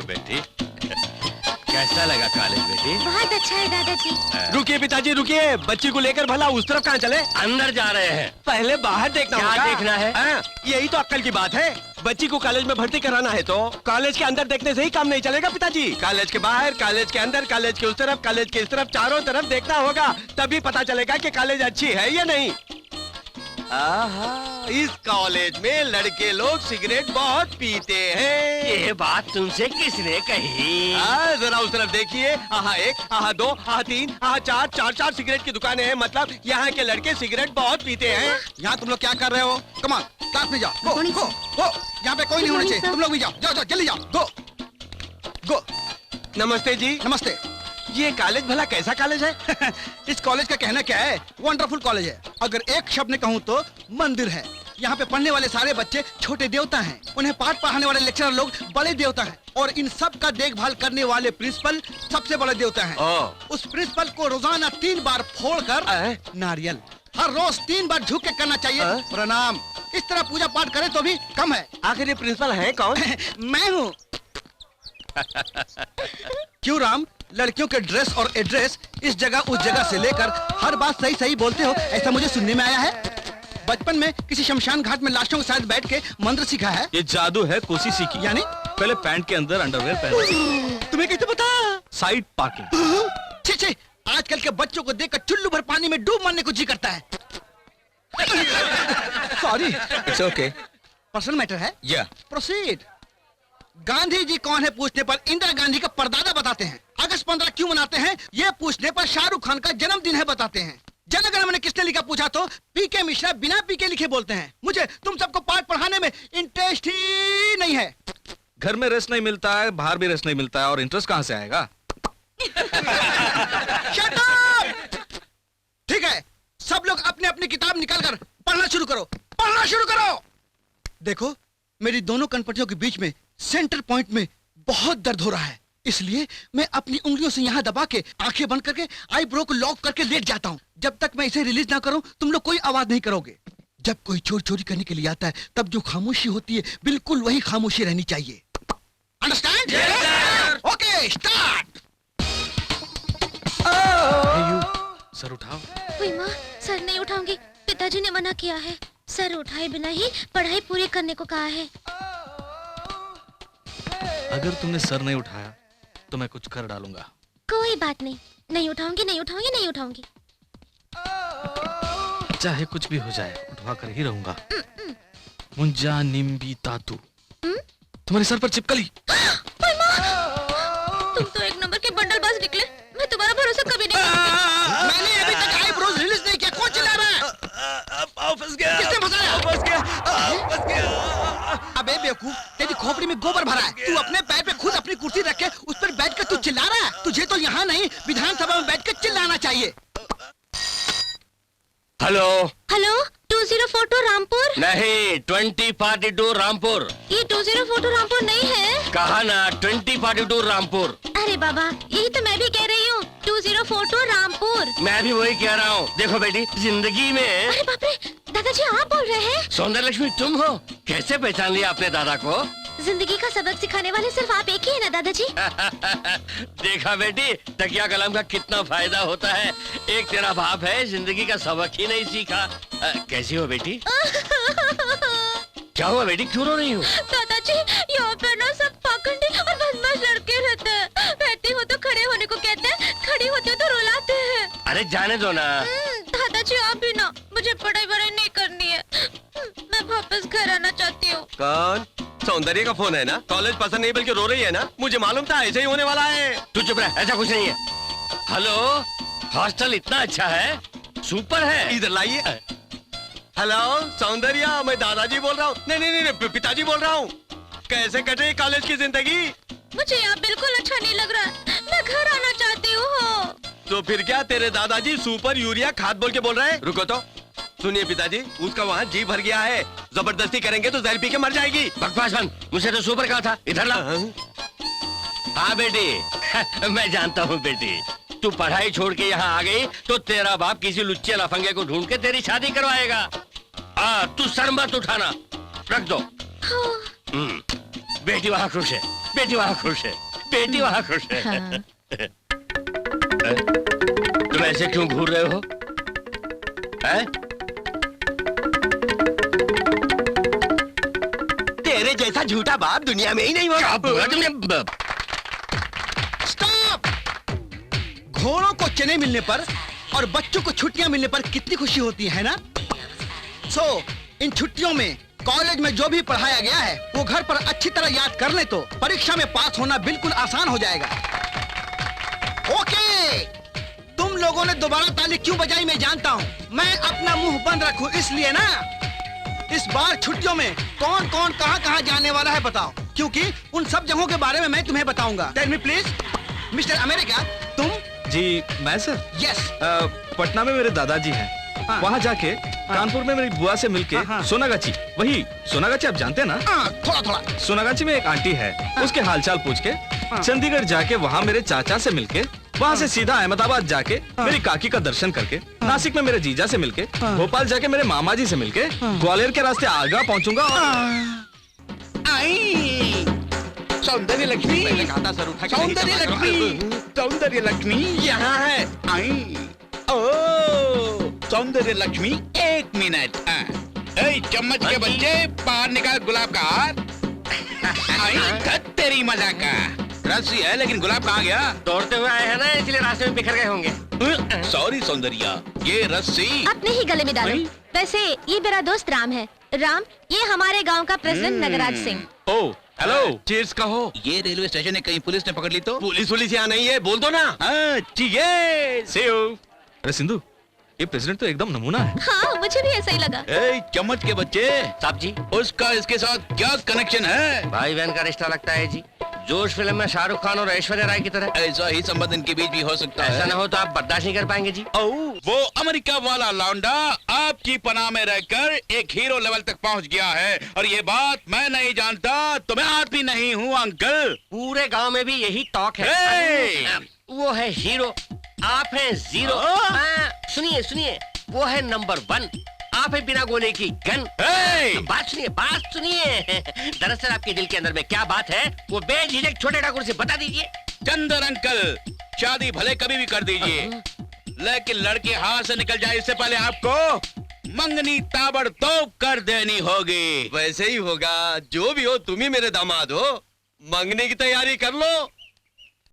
बेटी। कैसा लगा कॉलेज बेटी? बहुत अच्छा है दादाजी। रुकिए पिताजी रुकिए, बच्ची को लेकर भला उस तरफ कहाँ चले? अंदर जा रहे हैं। पहले बाहर देखना क्या होगा। देखना है? यही तो अक्ल की बात है। बच्ची को कॉलेज में भर्ती कराना है तो कॉलेज के अंदर देखने से ही काम नहीं चलेगा पिताजी। कॉलेज के बाहर, कॉलेज के अंदर, कॉलेज के उस तरफ, कॉलेज के इस तरफ, चारों तरफ देखना होगा, तभी पता चलेगा कि कॉलेज अच्छी है या नहीं। आहा, इस कॉलेज में लड़के लोग सिगरेट बहुत पीते हैं। ये बात तुमसे किसने कही? जरा उस तरफ देखिए। आहा 1, आहा 2, आहा 3, आहा 4, 4 सिगरेट की दुकानें हैं। मतलब यहाँ के लड़के सिगरेट बहुत पीते हैं। यहाँ तुम लोग क्या कर रहे हो? कमान, क्लास में जाओ। गो, गो, गो। यहाँ पे कोई नहीं होना चाहिए। तुम लोग भी जाओ, जाओ, जाओ, जल्दी जाओ। गो, गो। नमस्ते जी। नमस्ते। ये कॉलेज भला कैसा कॉलेज है? इस कॉलेज का कहना क्या है, वंडरफुल कॉलेज है। अगर एक शब्द में कहूँ तो मंदिर है। यहाँ पे पढ़ने वाले सारे बच्चे छोटे देवता हैं, उन्हें पाठ पढ़ाने वाले लेक्चरर लोग बड़े देवता हैं, और इन सब का देखभाल करने वाले प्रिंसिपल सबसे बड़े देवता हैं। उस प्रिंसिपल को रोजाना 3 बार फोड़कर नारियल हर रोज 3 बार झुक के करना चाहिए प्रणाम। इस तरह पूजा पाठ करें तो भी कम है। आखिर ये प्रिंसिपल है कौन? मैं हूँ। क्यों राम, लड़कियों के ड्रेस और एड्रेस इस जगह उस जगह से लेकर हर बात सही सही बोलते हो, ऐसा मुझे सुनने में आया है। बचपन में किसी शमशान घाट में लाशों के साथ बैठ के मंत्र सीखा है। ये जादू है कोसी सीखी। यानी पहले पैंट के अंदर अंडरवेयर पहनना। तुम्हें कैसे पता? Side parking. छे छे, आजकल के बच्चों को देखकर चुल्लू भर पानी में डूब मरने को जी करता है। Sorry, it's okay. Personal matter है। या प्रोसीड। गांधी जी कौन है पूछने पर इंदिरा गांधी का परदादा बताते हैं। अगस्त 15 क्यों मनाते हैं ये पूछने पर शाहरुख खान का जन्मदिन है बताते हैं। जन गण मन किसने लिखा पूछा तो पीके मिश्रा बिना पीके लिखे बोलते हैं। मुझे तुम सबको पाठ पढ़ाने में इंटरेस्ट ही नहीं है। घर में रेस्ट नहीं मिलता है, बाहर भी रेस्ट नहीं मिलता है, और इंटरेस्ट कहाँ से आएगा? Shut up! ठीक है, सब लोग अपने अपनी किताब निकालकर पढ़ना शुरू करो। पढ़ना शुरू करो। देखो, मेरी दोनों कनपटियों के बीच में सेंटर पॉइंट में बहुत दर्द हो रहा है, इसलिए मैं अपनी उंगलियों से यहाँ दबा के आंखें बंद करके आईब्रो को लॉक करके लेट जाता हूँ। जब तक मैं इसे रिलीज ना करूँ तुम लोग कोई आवाज नहीं करोगे। जब कोई चोरी चोरी करने के लिए आता है तब जो खामोशी होती है बिल्कुल वही खामोशी रहनी चाहिए। अंडरस्टैंड? Okay, start. सर उठाओ। ओए माँ, सर नहीं उठाऊंगी, पिताजी ने मना किया है। सर उठाए बिना ही पढ़ाई पूरी करने को कहा है। अगर तुमने सर नहीं उठाया तो मैं कुछ कर डालूंगा। कोई बात नहीं, नहीं उठाऊंगी, नहीं उठाऊंगी, नहीं उठाऊंगी। चाहे कुछ भी हो जाए उठवा कर ही रहूंगा। मुंजा निम्बी तातू तुम्हारे सर पर चिपकली। तुम तो एक नंबर के बंडलबाज निकले। मैं तुम्हारा भरोसा कभी नहीं करूंगी। मैंने अभी तक आईब्रोज रिलीज नहीं किया। कौन चिल्ला रहा है? फंस गया। किसने फंसाया? फंस गया, फंस गया। अबे बेवकूफ, तेरी खोपड़ी में गोबर भरा है। तू अपने पैर पे खुद अपनी कुर्सी रख के उस पर बैठकर तू चिल्ला रहा है। तुझे तो यहाँ नहीं विधानसभा में बैठकर चिल्लाना चाहिए। Hello hello, 2042 Rampur. नहीं, 2042 रामपुर। ये 2042 रामपुर नहीं है। कहा ना, 2042 रामपुर। अरे बाबा, यही तो मैं भी कह रही हूँ, 2042 रामपुर। मैं भी वही कह रहा हूँ। देखो बेटी, जिंदगी में। अरे बाप रे, दादाजी आप बोल रहे हैं? सौंदर्य लक्ष्मी तुम हो? कैसे पहचान लिया आपने दादा को? जिंदगी का सबक सिखाने वाले सिर्फ आप एक ही है ना दादाजी? देखा बेटी, तकिया कलम का कितना फायदा होता है। एक तेरा बाप है, जिंदगी का सबक ही नहीं सीखा। कैसी हो बेटी? क्या हुआ बेटी, क्यों रो रही हो? दादाजी, यहाँ पे ना सब पाखंडी और बदमाश लड़के रहते हैं। बैठती हो तो खड़े होने को कहते हैं, खड़ी होती हो तो रुलाते हैं। अरे जाने दो ना। दादाजी आप भी ना, मुझे पढ़ाई वढ़ाई नहीं करनी है। मैं वापस घर आना चाहती हूँ। कौन? सौंदर्य का फोन है ना? कॉलेज पसंद नहीं बल्कि रो रही है ना? मुझे मालूम था ऐसे ही होने वाला है। तू चुप रह, ऐसा कुछ नहीं है। हेलो, हॉस्टल इतना अच्छा है, सुपर है। इधर लाइए। हेलो सौंदर्य, मैं दादाजी बोल रहा हूँ। नहीं नहीं नहीं, पिताजी बोल रहा हूँ। कैसे कटे कॉलेज की जिंदगी? मुझे यहाँ बिल्कुल अच्छा नहीं लग रहा, मैं घर आना चाहती हूँ। तो फिर क्या तेरे दादाजी सुपर यूरिया खाद बोल के बोल रहे हैं? रुको तो सुनिए पिताजी, उसका वहाँ जी भर गया है, जबरदस्ती करेंगे तो जहर पी के मर जाएगी। बकवास बंद, मुझे तो सुपर कहा था। इधर ला। हाँ बेटी, मैं जानता हूँ बेटी, तू पढ़ाई छोड़ के यहाँ आ गई तो तेरा बाप किसी लुच्चे लफंगे को ढूंढ के तेरी शादी करवाएगा। तू सर मत उठाना, रख दो। बेटी वहाँ खुश है, बेटी वहाँ खुश है, बेटी वहाँ खुश है। हाँ। तुम ऐसे क्यों घूर रहे हो? हैं? तेरे जैसा झूठा बाप दुनिया में ही नहीं होगा। क्या बोला तुमने? स्टॉप! घोड़ों को चने मिलने पर और बच्चों को छुट्टियां मिलने पर कितनी खुशी होती है ना? इन छुट्टियों में कॉलेज में जो भी पढ़ाया गया है वो घर पर अच्छी तरह याद कर ले तो परीक्षा में पास होना बिल्कुल आसान हो जाएगा। ओके, तुम लोगों ने दोबारा ताली क्यों बजाई मैं जानता हूँ। मैं अपना मुंह बंद रखूं इसलिए ना। इस बार छुट्टियों में कौन कौन कहाँ कहाँ जाने वाला है बताओ, क्योंकि उन सब जगहों के बारे में मैं तुम्हें बताऊंगा। Tell me please, mister America, तुम? जी मैं सर यस। पटना में मेरे दादाजी हैं। हाँ। वहाँ जाके कानपुर में मेरी बुआ से मिलके हाँ। सोनागाची, वही सोनागाची आप जानते हैं ना? थोड़ा थोड़ा। सोनागाची में एक आंटी है, उसके हालचाल पूछ के चंडीगढ़ जाके वहाँ मेरे चाचा से मिलके वहाँ से सीधा अहमदाबाद जाके मेरी काकी का दर्शन करके नासिक में मेरे जीजा से मिलके भोपाल जाके मेरे मामा जी से मिलके ग्वालियर के रास्ते आगरा पहुँचूंगा और आई सौंदर्य लक्ष्मी, सौंदर्य लक्ष्मी, सौंदर्य लक्ष्मी यहाँ है। आई ओ सौंदर्य लक्ष्मी, एक मिनट। ए, चम्मच के बच्चे बाहर निकाल गुलाब का हार। आई धत तेरी मजा का रस्सी है, लेकिन गुलाब कहाँ गया? दौड़ते हुए आए हैं ना, इसलिए रास्ते में बिखर गए होंगे। सॉरी सौंदर्या, ये रस्सी अपने ही गले में डालो। नहीं। वैसे ये मेरा दोस्त राम है। राम, ये हमारे गांव का प्रेसिडेंट नगराज सिंह। ओ हेलो, चीयर्स कहो। ये रेलवे स्टेशन है, कहीं पुलिस ने पकड़ ली तो? पुलिस यहाँ नहीं है, बोल दो ना। ठीक है। See you। अरे सिंधु, ये प्रेसिडेंट तो एकदम नमूना है। हाँ, मुझे भी ऐसा ही लगा। ए, चम्मच के बच्चे, साहब जी, उसका इसके साथ क्या कनेक्शन है? भाई बहन का रिश्ता लगता है जी। जोश फिल्म में शाहरुख खान और ऐश्वर्या राय की तरह। ऐसा ही संबंध इनके बीच भी हो सकता ऐसा है। ना हो तो आप बर्दाश्त नहीं कर पाएंगे जी। वो अमेरिका वाला लौंडा आपकी पनाह में रहकर एक हीरो लेवल तक पहुंच गया है, और ये बात मैं नहीं जानता तो मैं आदमी नहीं हूँ अंकल। पूरे गांव में भी यही टॉक है। हे! वो है हीरो, आप हैं जीरो। सुनिए सुनिए, वो है नंबर 1, आप है बिना गोले की गन। हे! बात सुनिए। दरअसल आपके दिल के अंदर में क्या बात है, वो बेझिझक छोटे ठाकुर से बता दीजिए। चंदर अंकल, शादी भले कभी भी कर दीजिए, लेकिन लड़के हाथ से निकल जाए इससे पहले आपको मंगनी ताबड़तोड़ कर देनी होगी। वैसे ही होगा, जो भी हो तुम ही मेरे दामाद हो। मंगने की तैयारी कर लो।